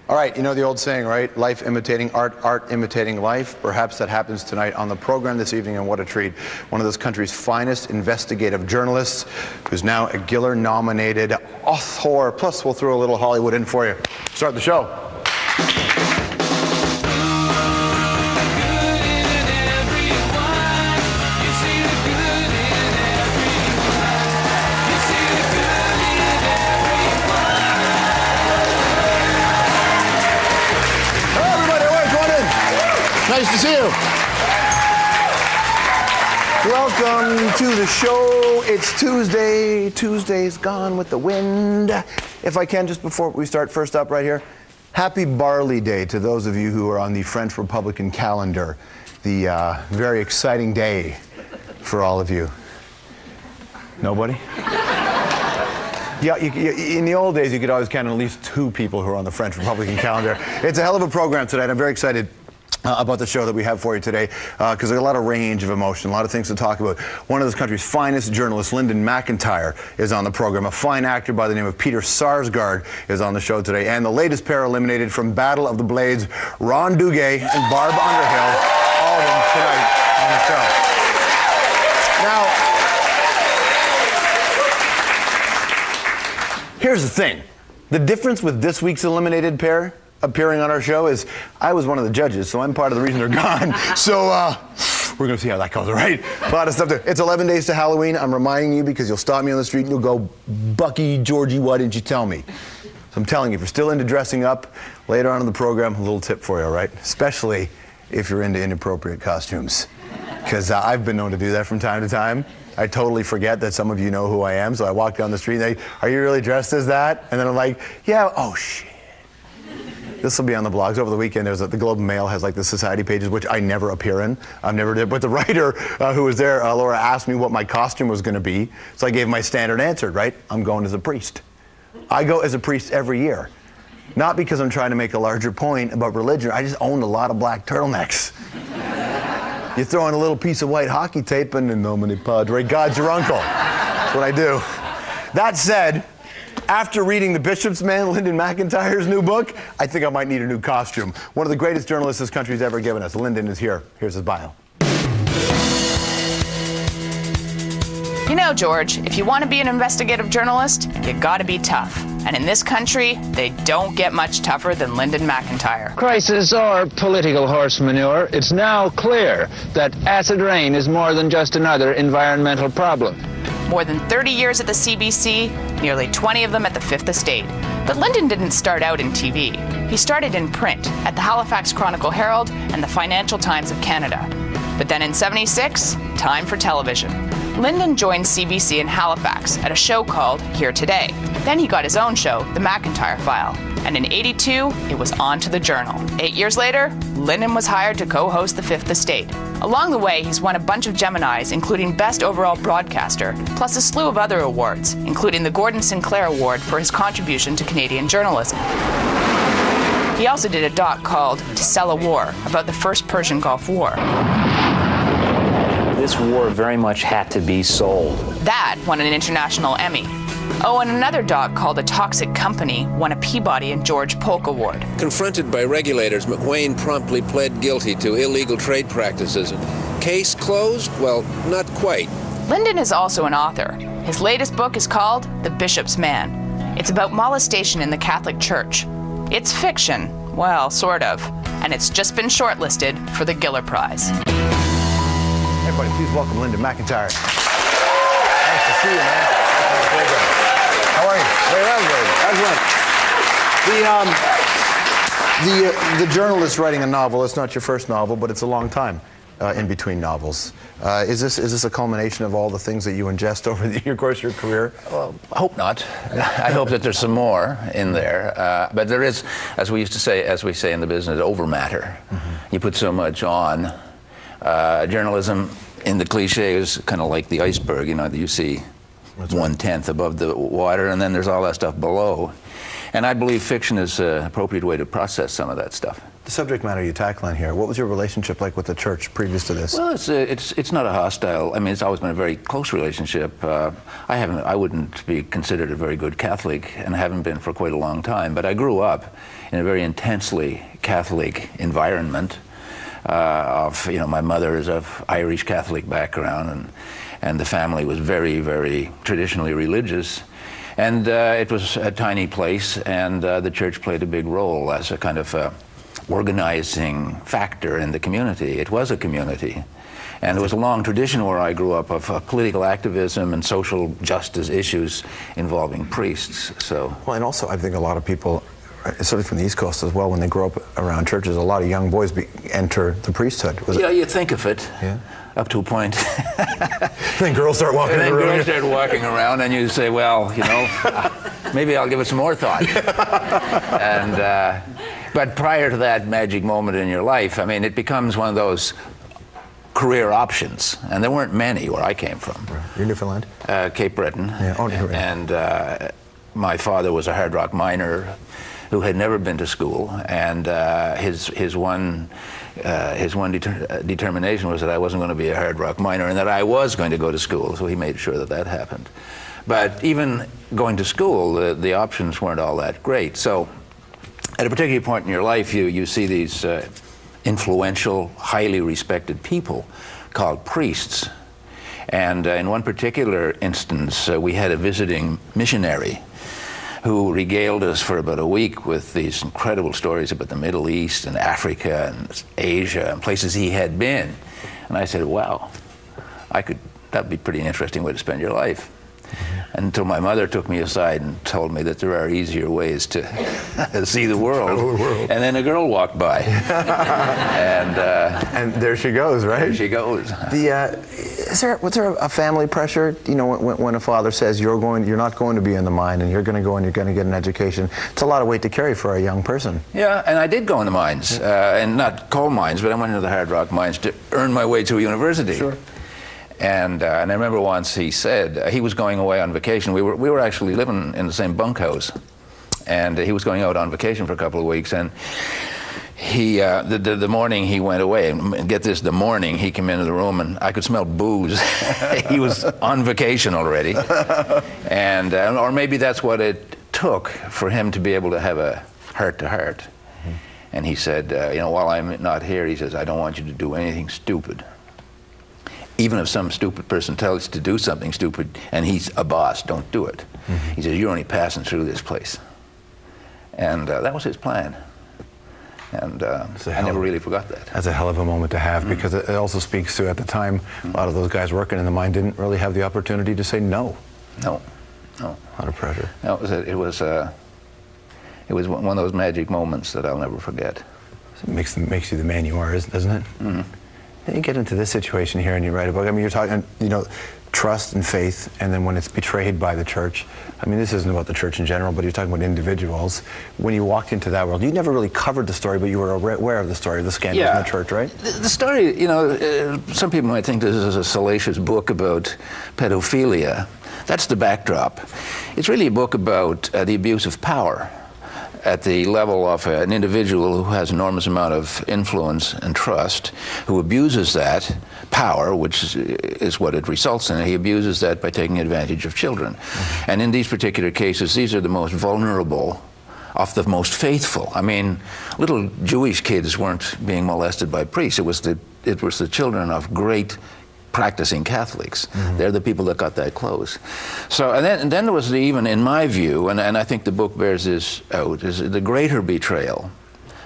All right, you know the old saying, right? Life imitating art, art imitating life. Perhaps that happens tonight on the program this evening, and what a treat. One of this country's finest investigative journalists, who's now a Giller-nominated author. Plus, we'll throw a little Hollywood in for you. Start the show. Nice to see you. Welcome to the show. It's Tuesday. Tuesday's gone with the wind. If I can, just before we start, first up right here, happy Barley Day to those of you who are on the French Republican calendar. The very exciting day for all of you. Nobody? Yeah, in the old days, you could always count at least 2 people who are on the French Republican calendar. It's a hell of a program tonight. I'm very excited about the show that we have for you today, because there's a lot of range of emotion, a lot of things to talk about. One of this country's finest journalists, Linden MacIntyre, is on the program. A fine actor by the name of Peter Sarsgaard is on the show today. And the latest pair eliminated from Battle of the Blades, Ron Duguay and Barb Underhill, all of them tonight on the show. Now, here's the thing. The difference with this week's eliminated pair appearing on our show is I was one of the judges, so I'm part of the reason they're gone. So we're going to see how that goes, all right? A lot of stuff there. It's 11 days to Halloween. I'm reminding you because you'll stop me on the street and you'll go, Bucky, Georgie, why didn't you tell me? So I'm telling you, if you're still into dressing up, later on in the program, a little tip for you, all right? Especially if you're into inappropriate costumes. Because I've been known to do that from time to time. I totally forget that some of you know who I am, so I walk down the street and they, are you really dressed as that? And then I'm like, yeah, oh shit. This will be on the blogs over the weekend. The Globe and Mail has like the society pages, which I never appear in. I've never did. But the writer who was there, Laura, asked me what my costume was going to be. So I gave my standard answer, right? I'm going as a priest. I go as a priest every year. Not because I'm trying to make a larger point about religion. I just owned a lot of black turtlenecks. You throw in a little piece of white hockey tape and in nomine padre, God's your uncle. That's what I do. That said, after reading The Bishop's Man, Linden MacIntyre's new book, I think I might need a new costume. One of the greatest journalists this country's ever given us. Linden is here. Here's his bio. You know, George, if you want to be an investigative journalist, you gotta be tough. And in this country, they don't get much tougher than Linden MacIntyre. Crisis or political horse manure, it's now clear that acid rain is more than just another environmental problem. More than 30 years at the CBC, nearly 20 of them at the Fifth Estate. But Linden didn't start out in TV. He started in print at the Halifax Chronicle-Herald and the Financial Times of Canada. But then in '76, time for television. Linden joined CBC in Halifax at a show called Here Today. Then he got his own show, The MacIntyre File. And in '82, it was on to the Journal. 8 years later, Linden was hired to co-host The Fifth Estate. Along the way, he's won a bunch of Geminis, including Best Overall Broadcaster, plus a slew of other awards, including the Gordon Sinclair Award for his contribution to Canadian journalism. He also did a doc called To Sell a War, about the First Persian Gulf War. This war very much had to be sold. That won an international Emmy. Oh, and another doc called A Toxic Company won a Peabody and George Polk Award. Confronted by regulators, McWane promptly pled guilty to illegal trade practices. Case closed? Well, not quite. Linden is also an author. His latest book is called The Bishop's Man. It's about molestation in the Catholic Church. It's fiction, well, sort of, and it's just been shortlisted for the Giller Prize. Everybody, please welcome Linden MacIntyre. Nice to see you, man. How are you? Excellent. The journalist writing a novel, it's not your first novel, but it's a long time in between novels. Is this a culmination of all the things that you ingest over the course of your career? Well, I hope not. I hope that there's some more in there. But there is, as we say in the business, over matter. Mm-hmm. You put so much on. Journalism, in the cliche, is kind of like the iceberg, you know, that you see 1/10 above the water, and then there's all that stuff below. And I believe fiction is an appropriate way to process some of that stuff. The subject matter you tackle on here, what was your relationship like with the church previous to this? Well, it's not a hostile. I mean, it's always been a very close relationship. I wouldn't be considered a very good Catholic, and haven't been for quite a long time. But I grew up in a very intensely Catholic environment. My mother is of Irish Catholic background, and the family was very, very traditionally religious. And it was a tiny place, and the church played a big role as a kind of organizing factor in the community. It was a community. And there was a long tradition where I grew up of political activism and social justice issues involving priests. So. Well, and also I think a lot of people, certainly from the East Coast as well, when they grow up around churches, a lot of young boys enter the priesthood. Yeah, you think of it. Yeah. Up to a point. Then girls start walking around. And then girls start walking around, and you say, well, maybe I'll give it some more thought. But prior to that magic moment in your life, I mean, it becomes one of those career options, and there weren't many where I came from. Right. You're Newfoundland? Cape Breton. Yeah. Oh, right. And my father was a hard rock miner who had never been to school, and his one determination was that I wasn't going to be a hard rock miner and that I was going to go to school, so he made sure that that happened. But even going to school, the options weren't all that great. So at a particular point in your life, you see these influential, highly respected people called priests. And in one particular instance, we had a visiting missionary who regaled us for about a week with these incredible stories about the Middle East and Africa and Asia and places he had been. And I said, wow, that'd be a pretty interesting way to spend your life. Until my mother took me aside and told me that there are easier ways to see the world. And then a girl walked by. And there she goes, right? There she goes. Was there a family pressure? When a father says you're not going to be in the mine, and you're going to go and you're going to get an education. It's a lot of weight to carry for a young person. Yeah, and I did go in the mines, and not coal mines, but I went into the hard rock mines to earn my way to a university. Sure. And I remember once he said he was going away on vacation. We were actually living in the same bunkhouse, and he was going out on vacation for a couple of weeks. And he the morning he went away, and get this, the morning he came into the room and I could smell booze. He was on vacation already, and or maybe that's what it took for him to be able to have a heart-to-heart. Mm-hmm. And he said, while I'm not here, he says, I don't want you to do anything stupid. Even if some stupid person tells you to do something stupid and he's a boss, don't do it. Mm-hmm. He says, you're only passing through this place. And that was his plan. And I never really forgot that. That's a hell of a moment to have, because it also speaks to, at the time, a lot of those guys working in the mine didn't really have the opportunity to say no. No. A lot of pressure. No, it was one of those magic moments that I'll never forget. It makes you the man you are, doesn't it? Mm-hmm. Then you get into this situation here and you write a book. I mean, you're talking, trust and faith, and then when it's betrayed by the church. I mean, this isn't about the church in general, but you're talking about individuals. When you walked into that world, you never really covered the story, but you were aware of the story, the scandals in the church, right? The story, some people might think this is a salacious book about pedophilia. That's the backdrop. It's really a book about the abuse of power at the level of an individual who has an enormous amount of influence and trust, who abuses that power, which is what it results in. He abuses that by taking advantage of children. Mm-hmm. And in these particular cases, these are the most vulnerable of the most faithful. I mean, little Jewish kids weren't being molested by priests. It was the children of great practicing Catholics. Mm-hmm. They're the people that got that close. So, and then there was even, in my view, and I think the book bears this out, is the greater betrayal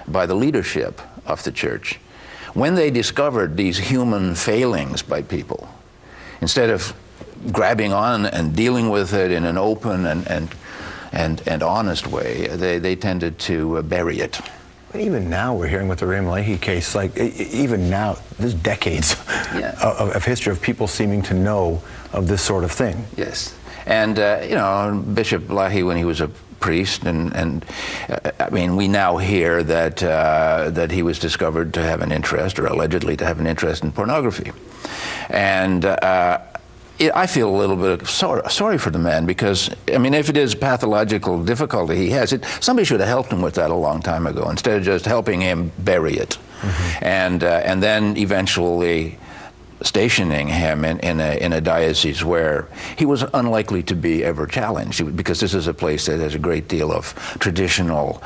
by the leadership of the church. When they discovered these human failings by people, instead of grabbing on and dealing with it in an open and honest way, they tended to bury it. But even now, we're hearing with the Ray Leahy case, like, even now, there's decades of history of people seeming to know of this sort of thing. Yes. And, Bishop Leahy, when he was a priest, and I mean, we now hear that he was discovered to have an interest, or allegedly to have an interest in pornography. And I feel a little bit sorry for the man because, I mean, if it is pathological difficulty he has, somebody should have helped him with that a long time ago instead of just helping him bury it. And then eventually stationing him in a diocese where he was unlikely to be ever challenged, because this is a place that has a great deal of traditional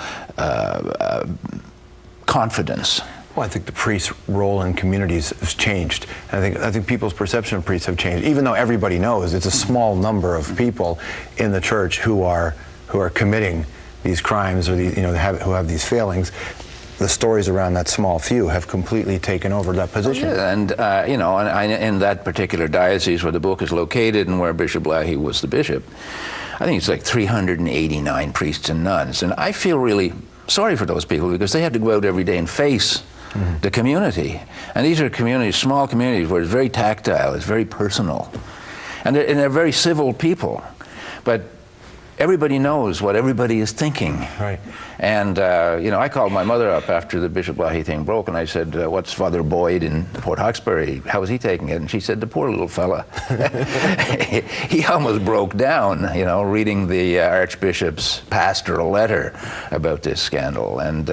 confidence. Well, I think the priest's role in communities has changed. And I think people's perception of priests have changed, even though everybody knows it's a small number of people in the church who are committing these crimes or who have these failings. The stories around that small few have completely taken over that position. Yeah, and in that particular diocese where the book is located and where Bishop Lahey was the bishop, I think it's like 389 priests and nuns. And I feel really sorry for those people because they have to go out every day and face the community. And these are communities, small communities, where it's very tactile, it's very personal. And they're very civil people. But everybody knows what everybody is thinking. Right. And, I called my mother up after the Bishop Lahey thing broke, and I said, what's Father Boyd in Port Hawkesbury? How is he taking it? And she said, the poor little fella. He almost broke down, reading the Archbishop's pastoral letter about this scandal. And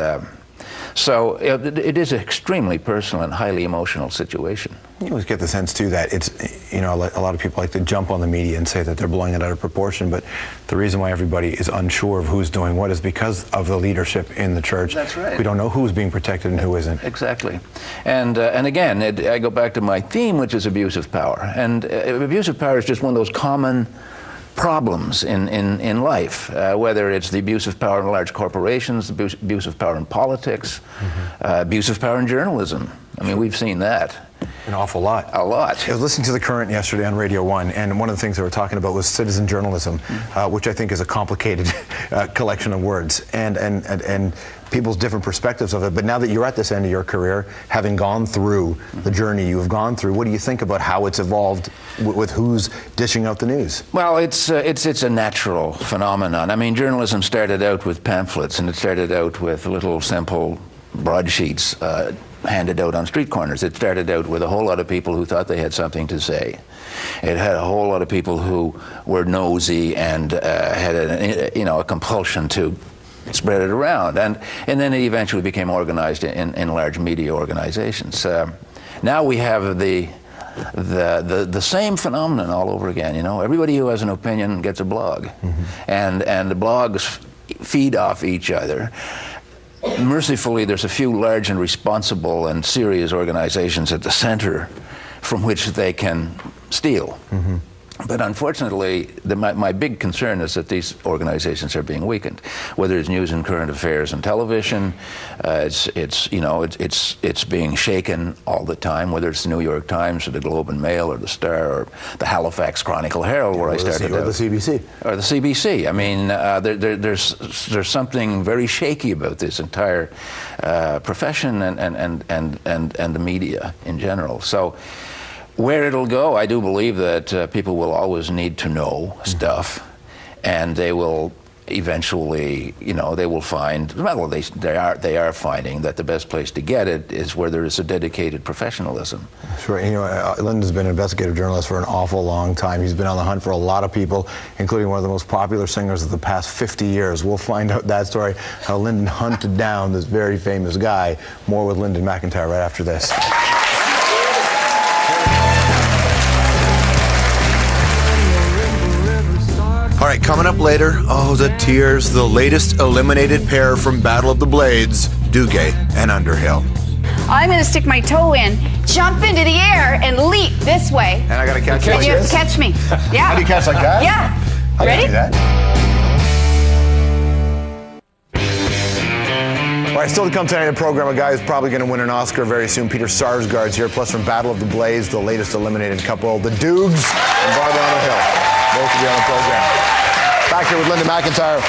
so it is an extremely personal and highly emotional situation. You always get the sense, too, that it's, a lot of people like to jump on the media and say that they're blowing it out of proportion, but the reason why everybody is unsure of who's doing what is because of the leadership in the church. That's right. We don't know who's being protected and who isn't. Exactly. And again, I go back to my theme, which is abuse of power. And abuse of power is just one of those common problems in life, whether it's the abuse of power in large corporations, the abuse of power in politics, abuse of power in journalism. I mean, we've seen that. An awful lot. A lot. I was listening to The Current yesterday on Radio 1, and one of the things they were talking about was citizen journalism, which I think is a complicated collection of words, and people's different perspectives of it. But now that you're at this end of your career, having gone through the journey you have gone through, what do you think about how it's evolved with who's dishing out the news? Well, it's a natural phenomenon. I mean, journalism started out with pamphlets, and it started out with little simple broadsheets handed out on street corners. It started out with a whole lot of people who thought they had something to say. It had a whole lot of people who were nosy and had a compulsion to spread it around, and then it eventually became organized in large media organizations. Now we have the same phenomenon all over again. Everybody who has an opinion gets a blog, and the blogs feed off each other. Mercifully, there's a few large and responsible and serious organizations at the center from which they can steal. But unfortunately, my big concern is that these organizations are being weakened. Whether it's news and current affairs and television, it's being shaken all the time. Whether it's the New York Times or the Globe and Mail or the Star or the Halifax Chronicle Herald, where I started out, or the CBC, or the CBC. I mean, there's something very shaky about this entire profession and the media in general. So, where it'll go, I do believe that people will always need to know stuff, and they will eventually, they will find, well, they are finding that the best place to get it is where there is a dedicated professionalism. Sure. Linden's been an investigative journalist for an awful long time. He's been on the hunt for a lot of people, including one of the most popular singers of the past 50 years. We'll find out that story, how Linden hunted down this very famous guy. More with Linden MacIntyre right after this. All right, coming up later, the tears, the latest eliminated pair from Battle of the Blades, Duguay and Underhill. I'm going to stick my toe in, jump into the air, and leap this way. And I got to catch you And like you have this? to catch me. Yeah. How do you catch like that? Yeah. How do you Ready? do that? All right, still to come tonight in the program, a guy who's probably going to win an Oscar very soon. Peter Sarsgaard's here, plus from Battle of the Blades, the latest eliminated couple, the Dukes and Barbara Underhill. Both will be on the program. Back here with Linden MacIntyre.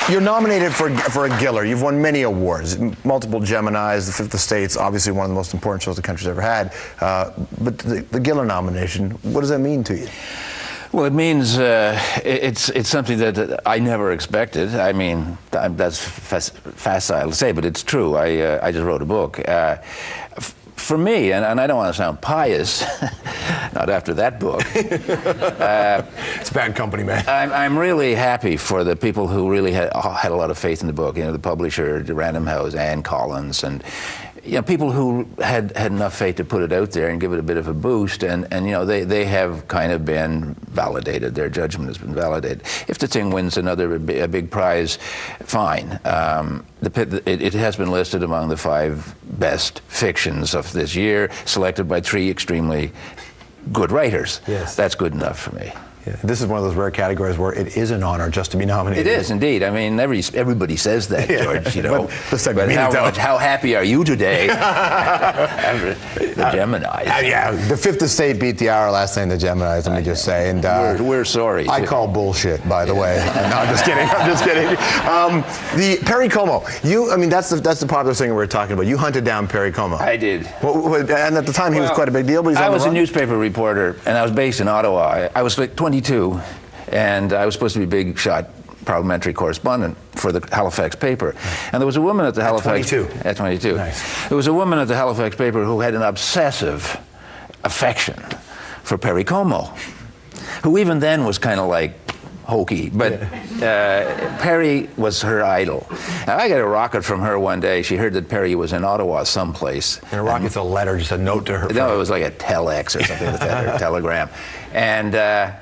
You're nominated for a Giller. You've won many awards, multiple Geminis, the Fifth Estate's obviously one of the most important shows the country's ever had. But the Giller nomination, what does that mean to you? Well, it means it's something that I never expected. I mean, that's facile to say, but it's true. I just wrote a book. for me, and I don't want to sound pious, not after that book. It's bad company, man. I'm really happy for the people who really had a lot of faith in the book. You know, the publisher, the Random House, Ann Collins, and people who had enough faith to put it out there and give it a bit of a boost, and they have kind of been validated. Their judgment has been validated. If the thing wins a big prize, fine. It has been listed among the 5 best fictions of this year, selected by 3 extremely good writers. Yes. That's good enough for me. Yeah, this is one of those rare categories where it is an honor just to be nominated. It is indeed. I mean, everybody says that, George. But how happy are you today? After the Gemini. Yeah, the Fifth Estate beat the Hour last night in the Gemini. Let me just say, and we're sorry. I call bullshit, by the way. No, I'm just kidding. I'm just kidding. The Perry Como. That's the popular thing we were talking about. You hunted down Perry Como. I did. And at the time, he was quite a big deal. But I was a newspaper reporter, and I was based in Ottawa. I was like 22, and I was supposed to be big shot parliamentary correspondent for the Halifax paper. And there was a woman at the Halifax... 22. At 22. Nice. There was a woman at the Halifax paper who had an obsessive affection for Perry Como, who even then was kind of like hokey, but Perry was her idol. Now, I got a rocket from her one day. She heard that Perry was in Ottawa someplace. And a rocket's a letter, just a note to her. No, it was like a telex or something like that, or a telegram. And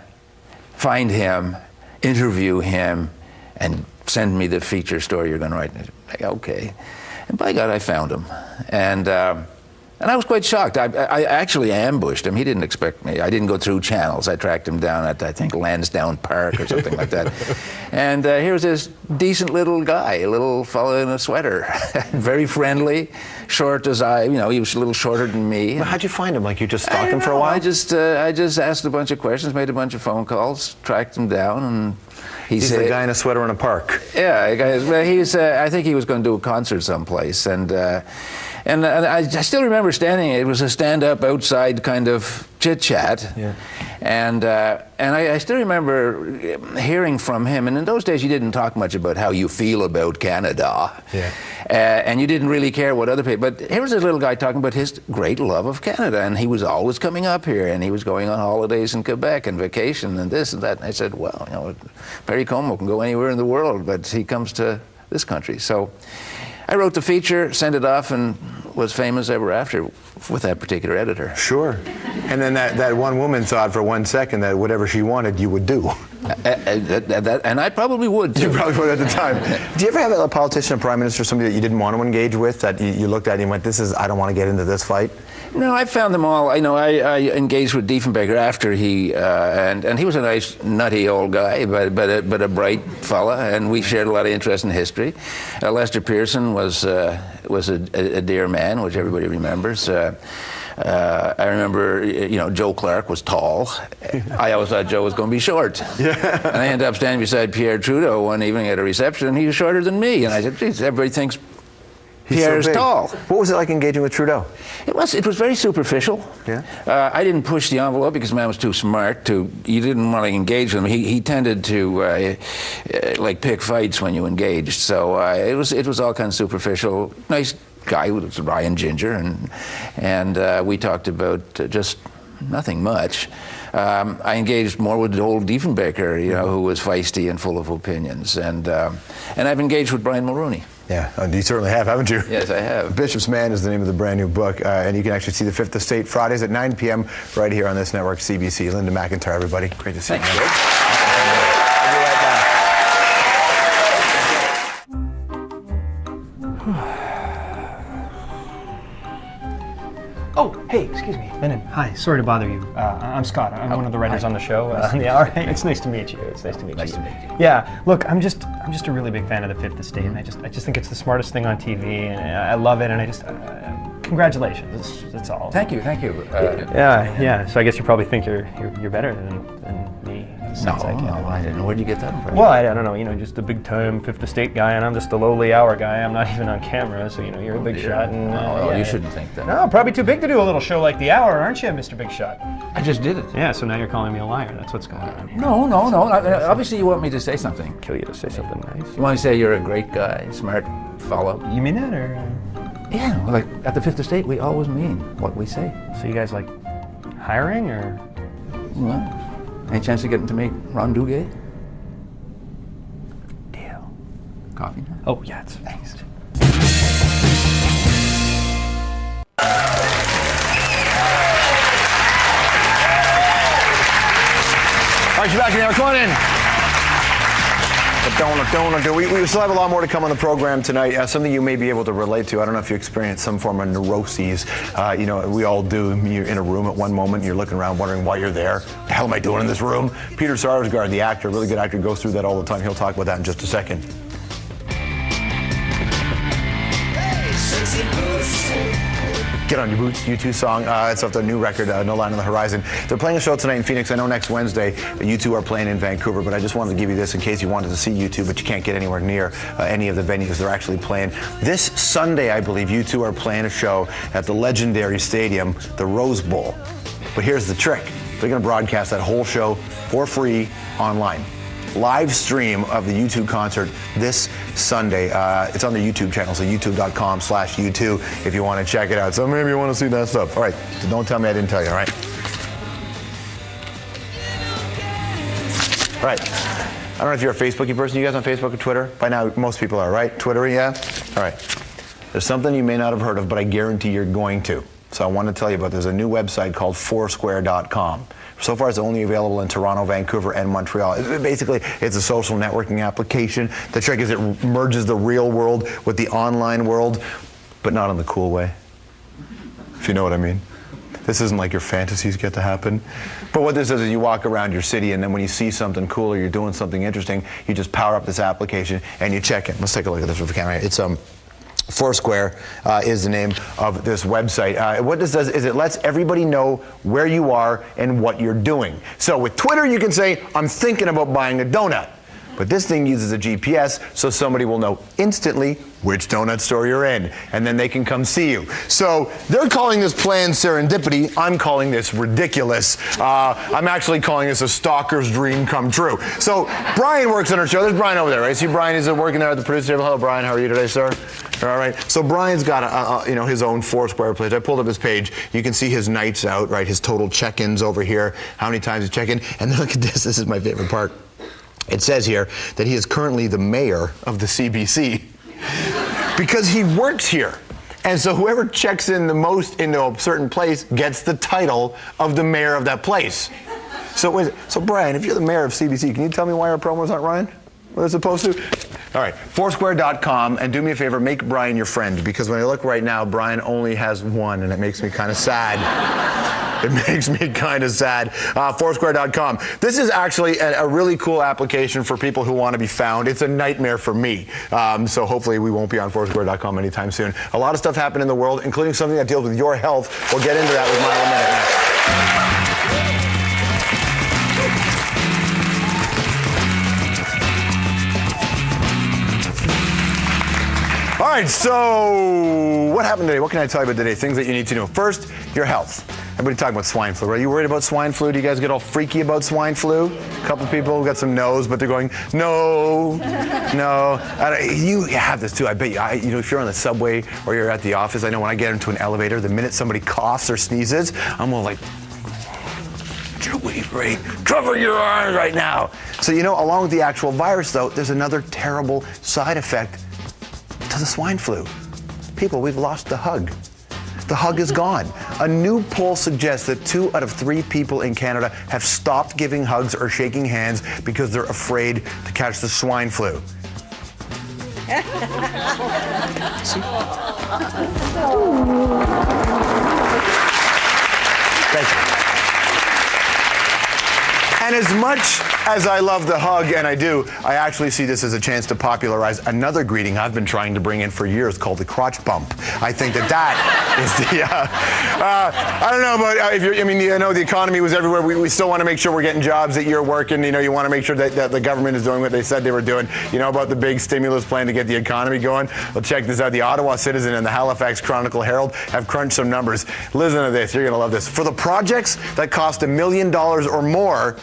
find him, interview him, and send me the feature story you're going to write. Like, okay. And by God, I found him. And I was quite shocked. I actually ambushed him. He didn't expect me. I didn't go through channels. I tracked him down at, I think, Lansdowne Park or something like that. And here's this decent little guy, a little fellow in a sweater, very friendly, short as I, he was a little shorter than me. Well, how'd you find him? Like, you just stalked him for a while? I just asked a bunch of questions, made a bunch of phone calls, tracked him down, and he's the guy in a sweater in a park. Yeah, I think he was going to do a concert someplace, and I still remember standing. It was a stand-up outside kind of chit-chat, yeah. And I still remember hearing from him. And in those days, you didn't talk much about how you feel about Canada, yeah. And you didn't really care what other people. But here was this little guy talking about his great love of Canada, and he was always coming up here, and he was going on holidays in Quebec and vacation and this and that. And I said, well, Perry Como can go anywhere in the world, but he comes to this country. So I wrote the feature, sent it off, and was famous ever after with that particular editor. Sure. And then that one woman thought for 1 second that whatever she wanted, you would do. And I probably would, too. You probably would at the time. Do you ever have a politician, a prime minister, somebody that you didn't want to engage with, that you looked at and you went, I don't want to get into this fight? No, I found them all. I engaged with Diefenbaker after he, and he was a nice, nutty old guy, but a bright fella, and we shared a lot of interest in history. Lester Pearson was a dear man, which everybody remembers. I remember, Joe Clark was tall. I always thought Joe was going to be short. Yeah. And I ended up standing beside Pierre Trudeau one evening at a reception, and he was shorter than me. And I said, geez, everybody thinks Pierre's so tall. What was it like engaging with Trudeau? It was very superficial. Yeah. I didn't push the envelope because the man was too smart. You didn't want to engage with him. He tended to pick fights when you engaged. So it was all kind of superficial. Nice guy with Ryan Ginger, and we talked about just nothing much. I engaged more with old Diefenbaker, who was feisty and full of opinions, and I've engaged with Brian Mulroney. Yeah, you certainly have, haven't you? Yes, I have. Bishop's Man is the name of the brand new book, and you can actually see The Fifth Estate Fridays at 9 p.m. right here on this network, CBC. Linden MacIntyre, everybody. Great to see you. Oh, hey, excuse me. Linden, hi. Sorry to bother you. I'm Scott. I'm one of the writers on the show on the hour. It's nice to meet you. It's nice to meet you. Nice to meet you. Yeah. Look, I'm just a really big fan of The Fifth Estate, and I just think it's the smartest thing on TV, and I love it. And I just congratulations. That's all. Thank you. Yeah. So I guess you probably think you're better than me. No, I didn't know. Where'd you get that impression? Well, I don't know. Just a big time Fifth Estate guy, and I'm just a lowly hour guy. I'm not even on camera, so you're a big shot. And you shouldn't think that. No, probably too big to do a little show like The Hour, aren't you, Mr. Big Shot? I just did it. Yeah, so now you're calling me a liar. That's what's going on here. No. Obviously, you want me to say something. Kill you to say something nice. You want to say you're a great guy, smart fellow. You mean that, or? Yeah, well, like at the Fifth Estate, we always mean what we say. So you guys like hiring or? Well, any chance of getting to meet Ron Duguay? Deal. Coffee? Oh yeah, it's thanks. All right, you're back in there. Come on in. We still have a lot more to come on the program tonight. Something you may be able to relate to. I don't know if you experience some form of neuroses. We all do. You're in a room at one moment, you're looking around wondering why you're there. What the hell am I doing in this room? Peter Sarsgaard, the actor, really good actor, goes through that all the time. He'll talk about that in just a second. Get on Your Boots, U2 song. It's off their new record, No Line on the Horizon. They're playing a show tonight in Phoenix. I know next Wednesday U2 are playing in Vancouver, but I just wanted to give you this in case you wanted to see U2, but you can't get anywhere near any of the venues they're actually playing. This Sunday, I believe, U2 are playing a show at the legendary stadium, the Rose Bowl. But here's the trick. They're going to broadcast that whole show for free online. Live stream of the U2 concert this Sunday. It's on their YouTube channel, so youtube.com/U2 if you want to check it out. So maybe you want to see that stuff. All right, so don't tell me I didn't tell you, all right? All right. I don't know if you're a Facebooky person. You guys on Facebook or Twitter? By now, most people are, right? Twitter, yeah? All right. There's something you may not have heard of, but I guarantee you're going to. So I want to tell you about, there's a new website called Foursquare.com. So far, it's only available in Toronto, Vancouver, and Montreal. Basically, it's a social networking application. The trick is it merges the real world with the online world, but not in the cool way, if you know what I mean. This isn't like your fantasies get to happen. But what this is you walk around your city, and then when you see something cool or you're doing something interesting, you just power up this application and you check in. Let's take a look at this with the camera. It's Foursquare is the name of this website. What this does is it lets everybody know where you are and what you're doing. So with Twitter, you can say, I'm thinking about buying a donut. But this thing uses a GPS, so somebody will know instantly which donut store you're in, and then they can come see you. So they're calling this planned serendipity. I'm calling this ridiculous. I'm actually calling this a stalker's dream come true. So Brian works on our show. There's Brian over there, right? See, Brian is working there at the producer table. Hello, Brian. How are you today, sir? All right. So Brian's got his own Foursquare page. I pulled up his page. You can see his nights out, right? His total check-ins over here. How many times he's check-in? And then look at this. This is my favorite part. It says here that he is currently the mayor of the CBC because he works here. And so whoever checks in the most into a certain place gets the title of the mayor of that place. So Brian, if you're the mayor of CBC, can you tell me why our promos aren't running? What it's supposed to? All right, Foursquare.com, and do me a favor, make Brian your friend, because when I look right now, Brian only has one, and it makes me kind of sad. It makes me kind of sad. Foursquare.com. This is actually a really cool application for people who want to be found. It's a nightmare for me. So hopefully we won't be on Foursquare.com anytime soon. A lot of stuff happened in the world, including something that deals with your health. We'll get into that with Mile a Minute next. All right, so what happened today? What can I tell you about today? Things that you need to know. First, your health. Everybody talking about swine flu. Are you worried about swine flu? Do you guys get all freaky about swine flu? A couple people got some no's, but they're going, no. You have this too. I bet you. If you're on the subway or you're at the office, I know when I get into an elevator, the minute somebody coughs or sneezes, I'm all like, right? Cover your eyes right now. So along with the actual virus, though, there's another terrible side effect to the swine flu. People, we've lost the hug. The hug is gone. A new poll suggests that 2 out of 3 people in Canada have stopped giving hugs or shaking hands because they're afraid to catch the swine flu. Thank you. And as much as I love the hug, and I do, I actually see this as a chance to popularize another greeting I've been trying to bring in for years called the crotch bump. I think that is the, I don't know, but if the economy was everywhere. We still want to make sure we're getting jobs that you're working. You want to make sure that the government is doing what they said they were doing. You know about the big stimulus plan to get the economy going? Well, check this out. The Ottawa Citizen and the Halifax Chronicle Herald have crunched some numbers. Listen to this. You're going to love this. For the projects that cost $1 million or more,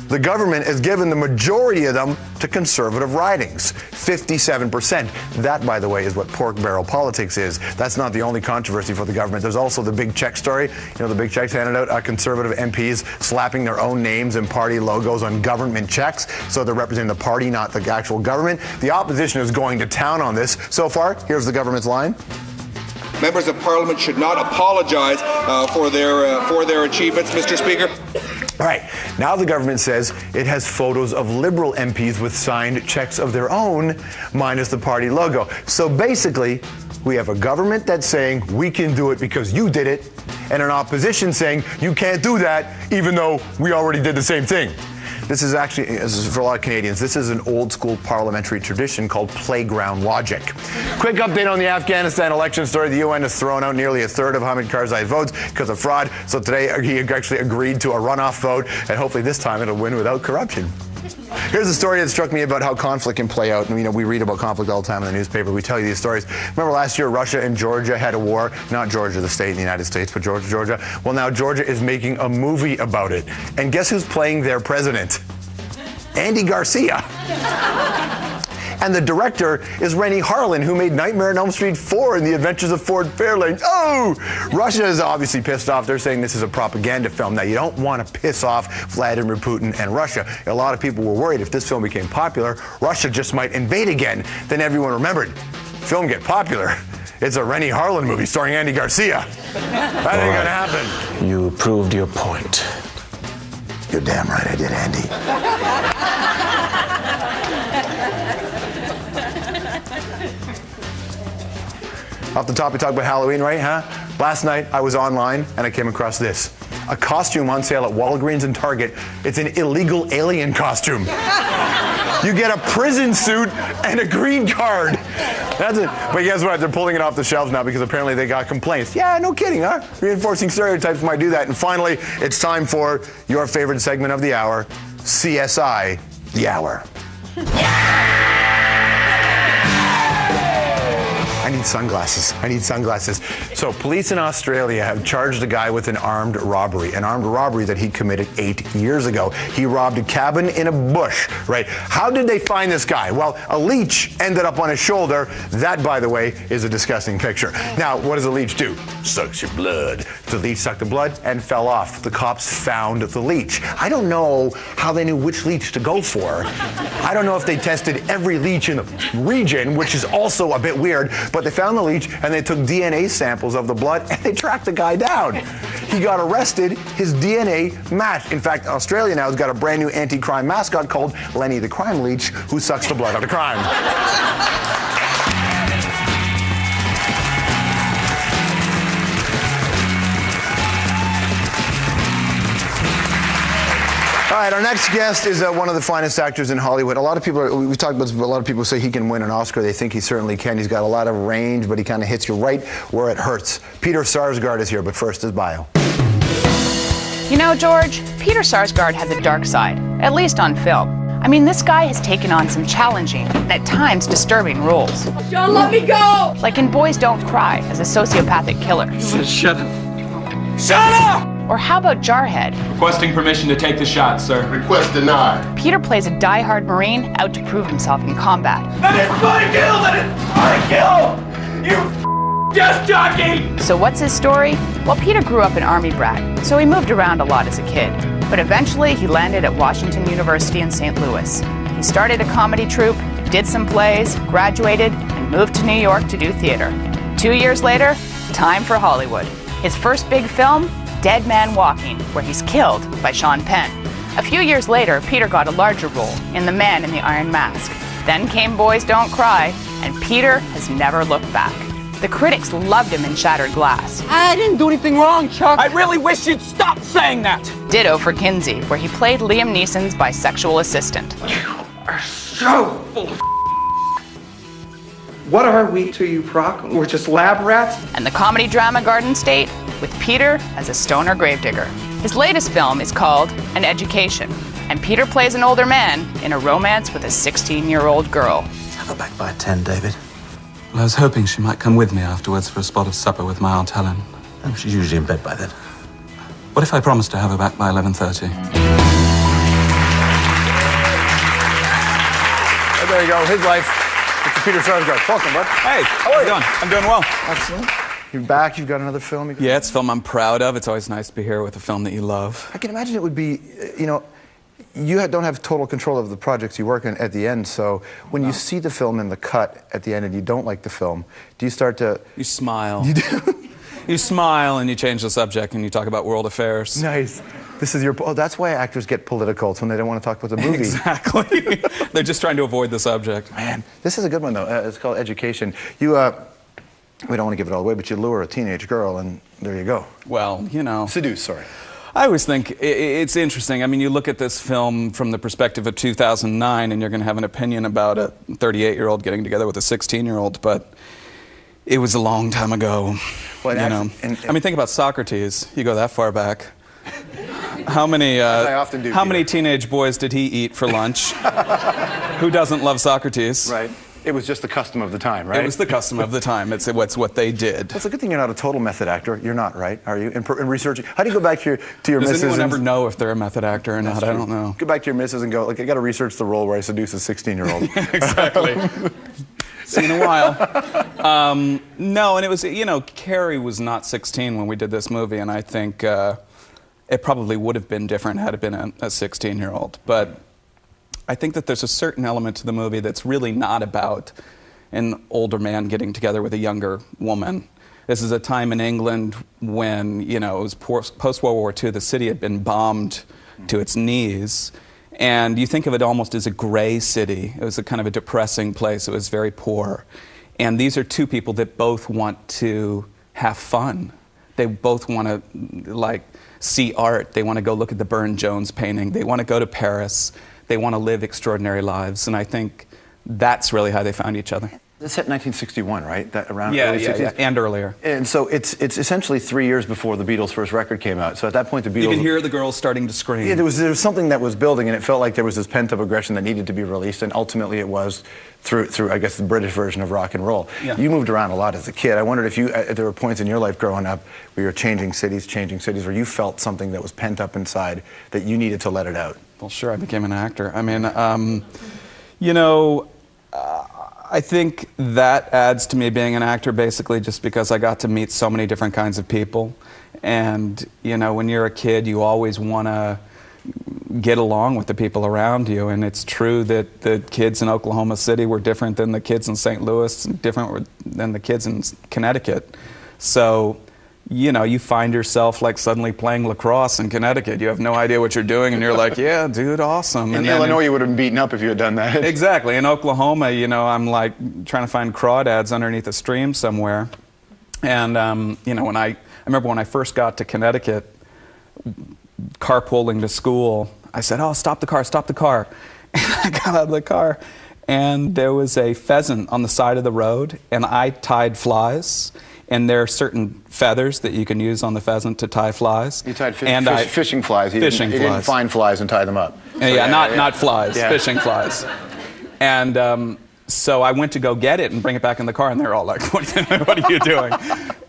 the government has given the majority of them to conservative ridings, 57%. That, by the way, is what pork barrel politics is. That's not the only controversy for the government. There's also the big check story. You know, the big checks handed out, conservative MPs slapping their own names and party logos on government checks, so they're representing the party, not the actual government. The opposition is going to town on this. So far, here's the government's line. Members of Parliament should not apologize for their achievements, Mr. Speaker. All right, now the government says it has photos of Liberal MPs with signed checks of their own, minus the party logo. So basically, we have a government that's saying we can do it because you did it, and an opposition saying you can't do that even though we already did the same thing. This is for a lot of Canadians, this is an old school parliamentary tradition called playground logic. Quick update on the Afghanistan election story. The UN has thrown out nearly a third of Hamid Karzai's votes because of fraud. So today he actually agreed to a runoff vote, and hopefully this time it'll win without corruption. Here's a story that struck me about how conflict can play out. And, you know, we read about conflict all the time in the newspaper. We tell you these stories. Remember last year, Russia and Georgia had a war. Not Georgia, the state in the United States, but Georgia. Well, now Georgia is making a movie about it. And guess who's playing their president? Andy Garcia. And the director is Rennie Harlin, who made Nightmare on Elm Street 4 and The Adventures of Ford Fairlane. Oh! Russia is obviously pissed off. They're saying this is a propaganda film. Now, you don't want to piss off Vladimir Putin and Russia. A lot of people were worried if this film became popular, Russia just might invade again. Then everyone remembered, film get popular. It's a Rennie Harlin movie starring Andy Garcia. That ain't gonna happen. You proved your point. You're damn right I did, Andy. Off the top, we talk about Halloween, right, huh? Last night, I was online, and I came across this. A costume on sale at Walgreens and Target. It's an illegal alien costume. You get a prison suit and a green card. That's it. But guess what? They're pulling it off the shelves now because apparently they got complaints. Yeah, no kidding, huh? Reinforcing stereotypes might do that. And finally, it's time for your favorite segment of the hour, CSI, The Hour. I need sunglasses. So police in Australia have charged a guy with an armed robbery that he committed 8 years ago. He robbed a cabin in a bush, right? How did they find this guy? Well, a leech ended up on his shoulder. That, by the way, is a disgusting picture. Now, what does a leech do? Sucks your blood. The leech sucked the blood and fell off. The cops found the leech. I don't know how they knew which leech to go for. I don't know if they tested every leech in the region, which is also a bit weird, but they found the leech and they took DNA samples of the blood and they tracked the guy down. He got arrested, his DNA matched. In fact, Australia now has got a brand new anti-crime mascot called Lenny the Crime Leech, who sucks the blood out of crime. All right, our next guest is one of the finest actors in Hollywood. We've talked about, a lot of people say he can win an Oscar. They think he certainly can. He's got a lot of range, but he kind of hits you right where it hurts. Peter Sarsgaard is here, but first his bio. You know, George, Peter Sarsgaard has a dark side, at least on film. I mean, this guy has taken on some challenging and at times disturbing roles. Don't let me go! Like in Boys Don't Cry as a sociopathic killer. Shut up. Shut up! Or how about Jarhead? Requesting permission to take the shot, sir. Request denied. Peter plays a die-hard Marine out to prove himself in combat. That is my kill! That is my kill! You just jockey! So what's his story? Well, Peter grew up an army brat, so he moved around a lot as a kid. But eventually he landed at Washington University in St. Louis. He started a comedy troupe, did some plays, graduated, and moved to New York to do theater. 2 years later, time for Hollywood. His first big film, Dead Man Walking, where he's killed by Sean Penn. A few years later, Peter got a larger role in The Man in the Iron Mask. Then came Boys Don't Cry, and Peter has never looked back. The critics loved him in Shattered Glass. I didn't do anything wrong, Chuck. I really wish you'd stop saying that. Ditto for Kinsey, where he played Liam Neeson's bisexual assistant. You are so full of What are we to you, Proc? We're just lab rats? And the comedy drama Garden State, with Peter as a stoner gravedigger. His latest film is called An Education, and Peter plays an older man in a romance with a 16-year-old girl. I'll go back by 10, David. Well, I was hoping she might come with me afterwards for a spot of supper with my Aunt Helen. Oh, she's usually in bed by then. What if I promised to have her back by 11:30? There you go, his life. Mr. Peter Sarsgaard. Welcome, bud. Hey, how are you doing? I'm doing well. Excellent. You're back, you've got another film. Yeah, it's a film I'm proud of. It's always nice to be here with a film that you love. I can imagine it would be, you know, you don't have total control of the projects you work on at the end, so when you see the film in the cut at the end and you don't like the film, do you start to... You smile. You do? You smile and you change the subject and you talk about world affairs. Nice. This is your... Oh, that's why actors get political. It's when they don't want to talk about the movie. Exactly. They're just trying to avoid the subject. Man, this is a good one, though. It's called Education. You, we don't want to give it all away, but you lure a teenage girl, and there you go. Well, you know... Seduce, sorry. I always think it's interesting. I mean, you look at this film from the perspective of 2009, and you're going to have an opinion about a 38-year-old getting together with a 16-year-old, but it was a long time ago. Well, you know. I mean, think about Socrates. You go that far back. How many? I often do. How many teenage boys did he eat for lunch? Who doesn't love Socrates? Right. It was just the custom of the time, right? It was the custom of the time. It's what they did. Well, it's a good thing you're not a total method actor. You're not, right? Are you? In researching, how do you go back to your Does missus? anyone ever know if they're a method actor or not? I don't know. Go back to your missus and go, like, I got to research the role where I seduce a 16-year-old. Exactly. See you in a while. No, and it was, you know, Carrie was not 16 when we did this movie, and I think it probably would have been different had it been a 16-year-old. But I think that there's a certain element to the movie that's really not about an older man getting together with a younger woman. This is a time in England when, you know, it was post-World War II, the city had been bombed to its knees. And you think of it almost as a gray city. It was a kind of a depressing place. It was very poor. And these are two people that both want to have fun. They both want to, like, see art. They want to go look at the Burne-Jones painting. They want to go to Paris. They want to live extraordinary lives. And I think that's really how they found each other. It's set in 1961, right? That around yeah, early 60s? Yeah, and earlier. And so it's essentially 3 years before the Beatles' first record came out. So at that point, the Beatles... You can hear the girls starting to scream. Yeah, there was something that was building, and it felt like there was this pent-up aggression that needed to be released, and ultimately it was through I guess, the British version of rock and roll. Yeah. You moved around a lot as a kid. I wondered if there were points in your life growing up where you were changing cities, where you felt something that was pent up inside that you needed to let it out. Well, sure, I became an actor. I mean, you know... I think that adds to me being an actor basically just because I got to meet so many different kinds of people. And, you know, when you're a kid, you always want to get along with the people around you. And it's true that the kids in Oklahoma City were different than the kids in St. Louis, and different than the kids in Connecticut. So, you know, you find yourself like suddenly playing lacrosse in Connecticut. You have no idea what you're doing, and you're like, yeah, dude, awesome. In Illinois, you would have been beaten up if you had done that. Exactly. In Oklahoma, you know, I'm like trying to find crawdads underneath a stream somewhere. And, you know, I remember when I first got to Connecticut, carpooling to school, I said, oh, stop the car, stop the car. And I got out of the car, and there was a pheasant on the side of the road, and I tied flies. And there are certain feathers that you can use on the pheasant to tie flies. You tied fishing flies. You didn't find flies and tie them up. So not flies, fishing flies. And so I went to go get it and bring it back in the car, and they're all like, what are you doing?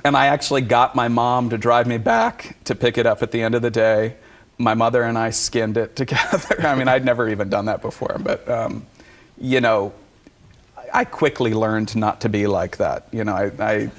And I actually got my mom to drive me back to pick it up at the end of the day. My mother and I skinned it together. I mean, I'd never even done that before, but, you know, I quickly learned not to be like that. You know, I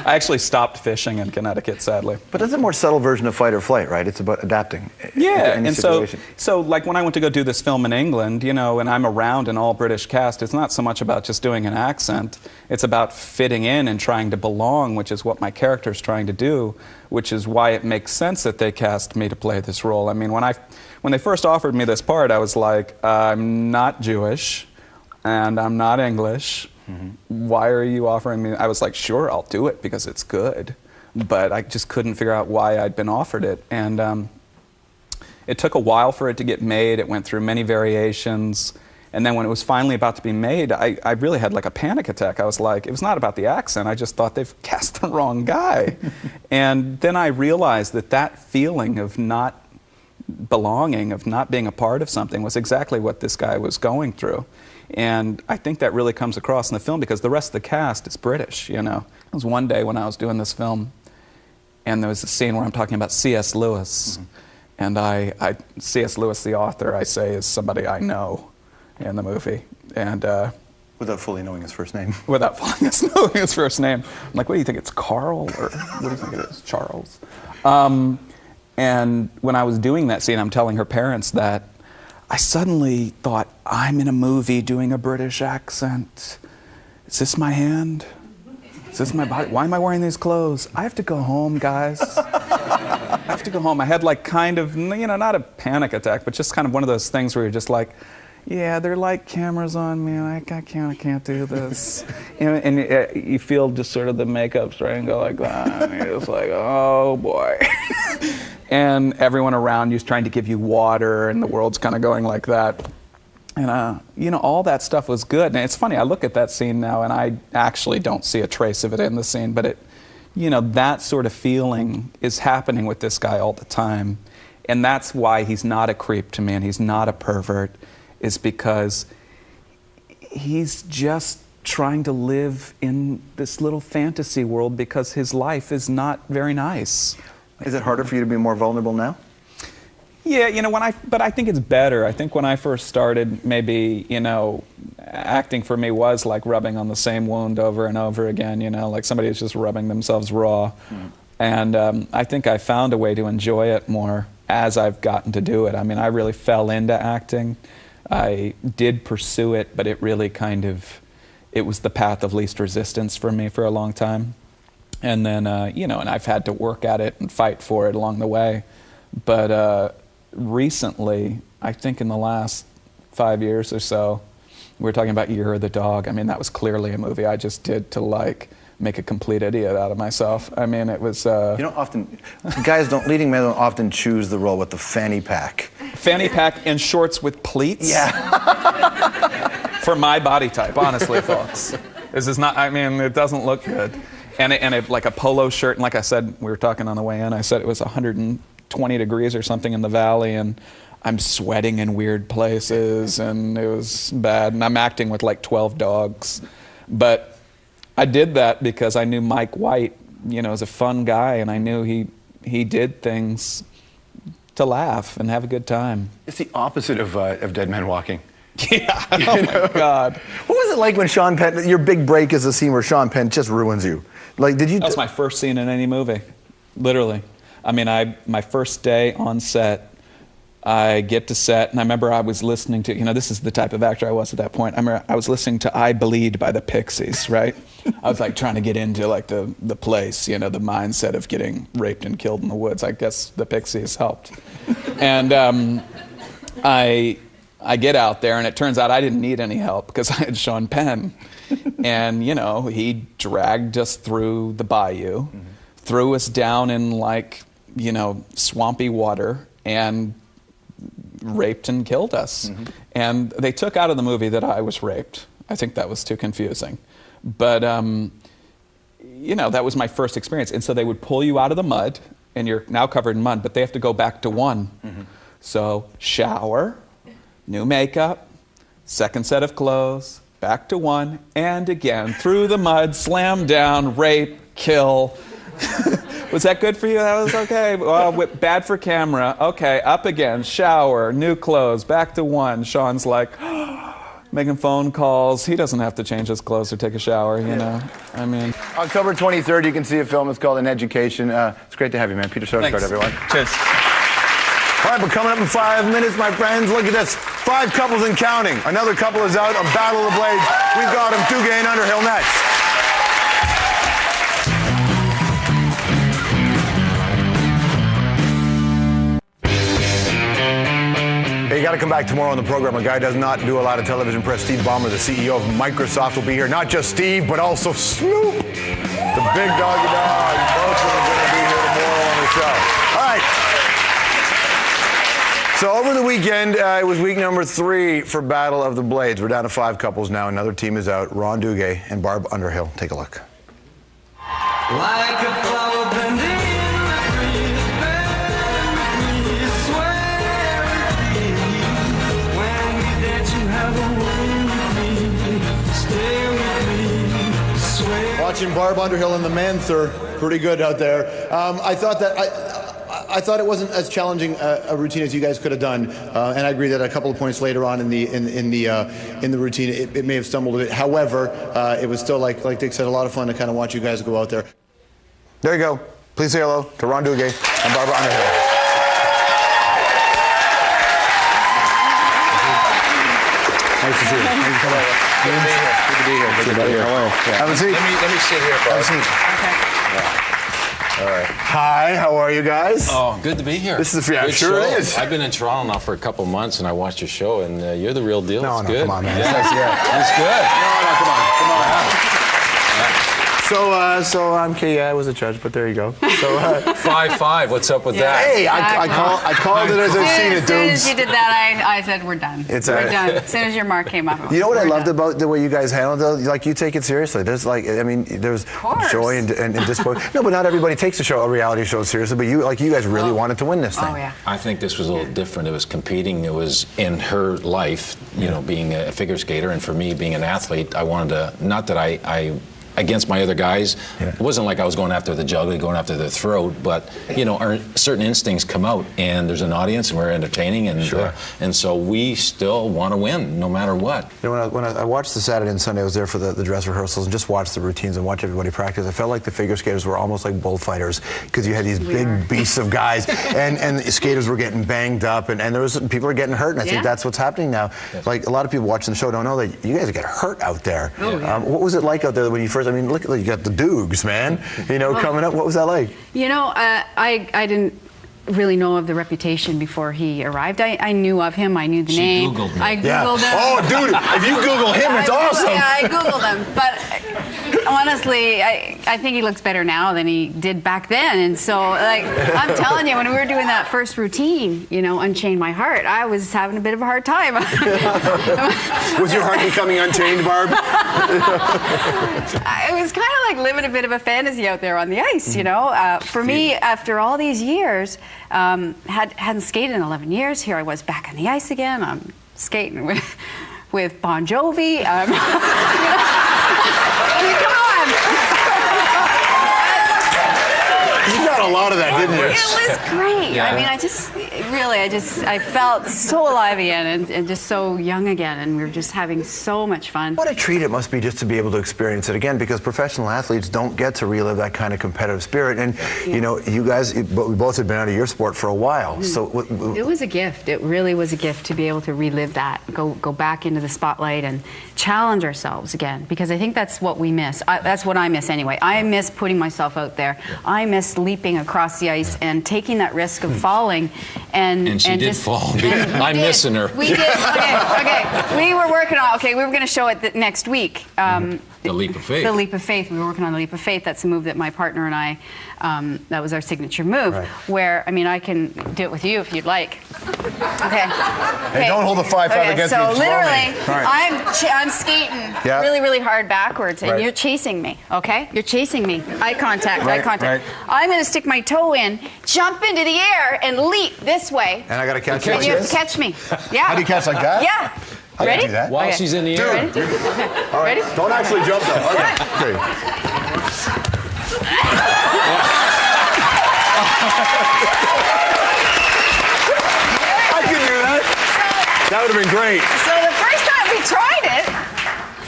actually stopped fishing in Connecticut, sadly. But that's a more subtle version of fight or flight, right? It's about adapting. Yeah, and so like when I went to go do this film in England, you know, and I'm around an all-British cast, it's not so much about just doing an accent. It's about fitting in and trying to belong, which is what my character's trying to do, which is why it makes sense that they cast me to play this role. I mean, when they first offered me this part, I was like, I'm not Jewish. And I'm not English. Mm-hmm. Why are you offering me? I was like, sure, I'll do it because it's good. But I just couldn't figure out why I'd been offered it. And it took a while for it to get made. It went through many variations. And then when it was finally about to be made, I really had like a panic attack. I was like, it was not about the accent. I just thought they've cast the wrong guy. And then I realized that feeling of not belonging, of not being a part of something, was exactly what this guy was going through. And I think that really comes across in the film because the rest of the cast is British, you know. It was one day when I was doing this film, and there was a scene where I'm talking about C.S. Lewis. Mm-hmm. And C.S. Lewis, the author, I say, is somebody I know. in the movie. And without fully knowing his first name. Without fully knowing his first name. I'm like, what do you think, it's Carl? Or what do you think it is, Charles? And when I was doing that scene, I'm telling her parents that I suddenly thought, I'm in a movie doing a British accent. Is this my hand? Is this my body? Why am I wearing these clothes? I have to go home, guys. I have to go home. I had like kind of, you know, not a panic attack, but just kind of one of those things where you're just like, yeah, there are like cameras on me, and I can't do this. You know, and you feel just sort of the makeup starting to go like that, and you're just like, oh boy. And everyone around you is trying to give you water, and the world's kind of going like that. And, you know, all that stuff was good. And it's funny, I look at that scene now, and I actually don't see a trace of it in the scene, but it, you know, that sort of feeling is happening with this guy all the time. And that's why he's not a creep to me, and he's not a pervert, is because he's just trying to live in this little fantasy world because his life is not very nice. Is it harder for you to be more vulnerable now? Yeah, you know, but I think it's better. I think when I first started, maybe, you know, acting for me was like rubbing on the same wound over and over again, you know, like somebody is just rubbing themselves raw. And I think I found a way to enjoy it more as I've gotten to do it. I mean, I really fell into acting. I did pursue it, but it really kind of, it was the path of least resistance for me for a long time. And then, you know, and I've had to work at it and fight for it along the way. But recently, I think in the last 5 years or so, we were talking about Year of the Dog. I mean, that was clearly a movie I just did to, like, make a complete idiot out of myself. I mean, it was... You know, often, leading men don't often choose the role with the fanny pack. Fanny pack and shorts with pleats? Yeah. For my body type, honestly, folks. This is not, I mean, it doesn't look good. And like a polo shirt, and like I said, we were talking on the way in, I said it was 120 degrees or something in the valley, and I'm sweating in weird places, and it was bad. And I'm acting with like 12 dogs. But I did that because I knew Mike White, you know, is a fun guy, and I knew he did things to laugh and have a good time. It's the opposite of Dead Men Walking. Yeah, oh my God. What was it like when Sean Penn, your big break is a scene where Sean Penn just ruins you? Like, did you... That was my first scene in any movie, literally. I mean, my first day on set, I get to set, and I remember I was listening to, you know, this is the type of actor I was at that point. I remember I was listening to I Bleed by the Pixies, right? I was like trying to get into like the place, you know, the mindset of getting raped and killed in the woods. I guess the Pixies helped. And I get out there, and it turns out I didn't need any help because I had Sean Penn. And, you know, he dragged us through the bayou, threw us down in, like, you know, swampy water, and raped and killed us. And they took out of the movie that I was raped. I think that was too confusing. But, you know, that was my first experience. And so they would pull you out of the mud, and you're now covered in mud, but they have to go back to one. So shower, new makeup, second set of clothes, back to one, and again, through the mud, slam down, rape, kill. Was that good for you? That was okay. Well, bad for camera. Okay, up again, shower, new clothes, back to one. Sean's like, making phone calls. He doesn't have to change his clothes or take a shower, you know? I mean... October 23rd, you can see a film. It's called An Education. It's great to have you, man. Peter Sarsgaard, everyone. Cheers. All right, but coming up in 5 minutes, my friends, look at this. 5 couples and counting. Another couple is out on Battle of the Blades. We've got them, Duguay and Underhill next. Hey, you got to come back tomorrow on the program. A guy does not do a lot of television press. Steve Ballmer, the CEO of Microsoft, will be here. Not just Steve, but also Snoop, the big doggy dog. Both of them are going to be here tomorrow on the show. All right. So over the weekend, it was week number 3 for Battle of the Blades. We're down to 5 couples now. Another team is out. Ron Duguay and Barb Underhill. Take a look. Like a flower blending in the breeze, breeze, swear with me. When we dance, you have a way with me. Stay with me, swear. Watching Barb Underhill and the men, sir, pretty good out there. I thought that I thought it wasn't as challenging a routine as you guys could have done, and I agree that a couple of points later on in the routine, it may have stumbled a bit. However, it was still, like Dick said, a lot of fun to kind of watch you guys go out there. There you go. Please say hello to Ron Duguay and Barbara Underhill. Nice to see you. Thank you so much. Good to be here. Good to be here. Good to be here. Have a seat. Let me sit here, Bob. Have a seat. All right. Hi, how are you guys? Oh, good to be here. This is I'm Good sure show. it is. I've been in Toronto now for a couple months, and I watched your show, and you're the real deal. No, it's no, good. come on, man. Yeah. It's good. No, come on. So I'm Kay. I was a judge, but there you go. So 5-5. What's up with that? Hey, I called it as I've seen it, As soon dudes. as you did that, I said, we're done. We're done. As soon as your mark came up. You know what I we're loved done. about the way you guys handled it? Like, you take it seriously. There's there's joy and disappointment. No, but not everybody takes a reality show seriously. But you guys really wanted to win this thing. Oh, yeah. I think this was a little different. It was competing. It was in her life, being a figure skater, and for me, being an athlete, I wanted to, not that I against my other guys, it wasn't like I was going after the jugular, going after the throat, but our certain instincts come out, and there's an audience, and we're entertaining, and and so we still want to win no matter what. When I watched the Saturday and Sunday, I was there for the dress rehearsals and just watched the routines and watched everybody practice. I felt like the figure skaters were almost like bullfighters, because you had these big beasts of guys, and the skaters were getting banged up, and there was people are getting hurt, and I think that's what's happening now. Like, a lot of people watching the show don't know that you guys get hurt out there. What was it like out there when you first? I mean, look, you got the Dukes, man. Coming up. What was that like? I didn't really know of the reputation before he arrived. I knew of him. I knew the name. Googled me. I Googled him. Oh, dude, if you Google him, it's awesome. I Googled him. But honestly, I think he looks better now than he did back then. And so, I'm telling you, when we were doing that first routine, Unchain My Heart, I was having a bit of a hard time. Was your heart becoming unchained, Barb? It was kind of like living a bit of a fantasy out there on the ice, For me, after all these years, hadn't skated in 11 years. Here I was back on the ice again. I'm skating with Bon Jovi. I mean, come on. You got a lot of that, didn't you? It was great. Yeah. I mean, I felt so alive again and just so young again, and we were just having so much fun. What a treat it must be just to be able to experience it again, because professional athletes don't get to relive that kind of competitive spirit. And you guys, we both had been out of your sport for a while, so it was a gift. It really was a gift to be able to relive that, go back into the spotlight and challenge ourselves again, because I think that's what we miss. That's what I miss anyway. I miss putting myself out there. I miss leaping across the ice and taking that risk of falling. And she did fall. I'm missing her. We did. Okay. We were working on. Okay, we were going to show it next week. The Leap of Faith. The Leap of Faith. We were working on the Leap of Faith. That's a move that my partner and I. That was our signature move. Right. Where I can do it with you if you'd like. Okay. Hey, don't hold the 5-5 against me. So literally, right. I'm skating really, really hard backwards, and you're chasing me. Okay, you're chasing me. Eye contact. Eye contact. Right. I'm going to stick my toe in, jump into the air, and leap this way. And I got to catch you. And you have to catch me. Yeah. How do you catch like that? Yeah. I Ready? can do that. While she's in the air. Ready? Okay. All right. Ready? Don't actually jump though. Okay. I can do that. That would have been great. So the first time we tried it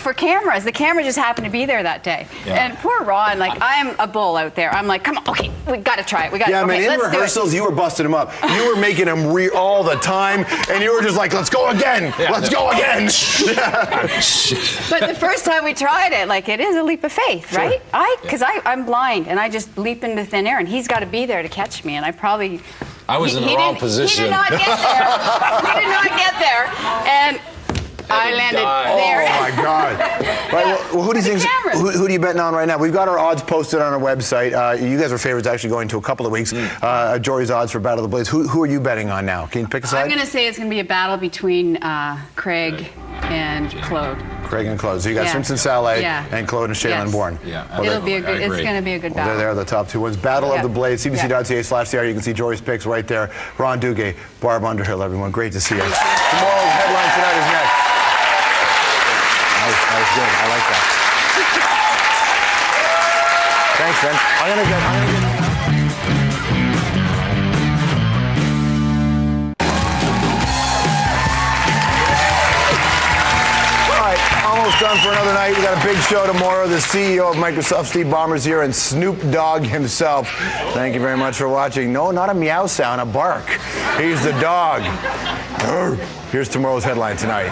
for cameras, the camera just happened to be there that day. Yeah. And poor Ron, I'm a bull out there. I'm like, come on, okay, we got to try it. We got to. Man, in rehearsals, you were busting him up. You were making him all the time, and you were just like, let's go again. Yeah. Let's go again. But the first time we tried it, it is a leap of faith, right? Because I'm blind, and I just leap into thin air, and he's got to be there to catch me, and I was in the wrong position. He did not get there. He did not get there, and I landed there. Oh my God! Right, well, who do you think? Who do you betting on right now? We've got our odds posted on our website. You guys are favorites actually going to a couple of weeks. Jory's odds for Battle of the Blades. Who are you betting on now? Can you pick a side? I'm going to say it's going to be a battle between Craig and Claude. Craig and Claude. So you got Simpson Saleh and Claude and Shaylin Bourne. Yeah, it's going to be a good battle. They're the top two ones. Battle of the Blades. CBC.ca/CR. You can see Jory's picks right there. Ron Duguay, Barb Underhill. Everyone, great to see you. Tomorrow's headline tonight is next. That was good. I like that. Thanks, man. I'm gonna get on for another night. We got a big show tomorrow. The CEO of Microsoft, Steve Ballmer's here, and Snoop Dogg himself. Thank you very much for watching. No, not a meow sound, a bark. He's the dog. Here's tomorrow's headline tonight.